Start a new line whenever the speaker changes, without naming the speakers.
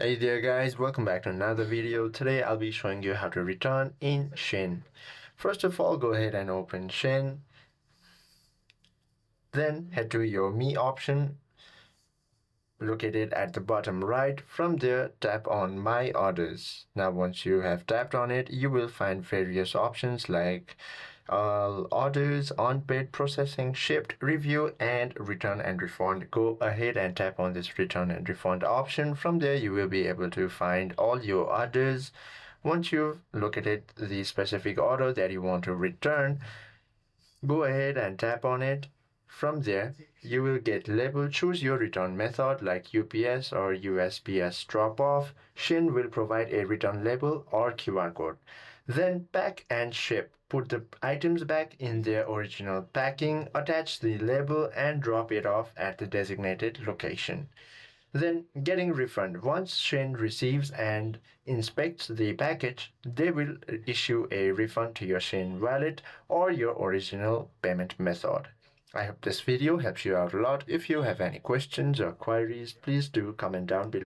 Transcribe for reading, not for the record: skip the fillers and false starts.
Hey there guys, welcome back to another video. Today I'll be showing you how to return in Shein. First of all, go ahead and open Shein. Then head to your Me option located at the bottom right. From there, tap on My Orders. Now once you have tapped on it, you will find various options like orders, unpaid processing, shipped, review, and return and refund. Go ahead and tap on this return and refund option. From there, you will be able to find all your orders. Once you've located the specific order that you want to return, go ahead and tap on it. From there, you will get label. Choose your return method like UPS or USPS drop-off. Shein will provide a return label or QR code. Then pack and ship. Put the items back in their original packing, attach the label and drop it off at the designated location. Then getting refund. Once Shein receives and inspects the package, they will issue a refund to your Shein wallet or your original payment method. I hope this video helps you out a lot. If you have any questions or queries, please do comment down below.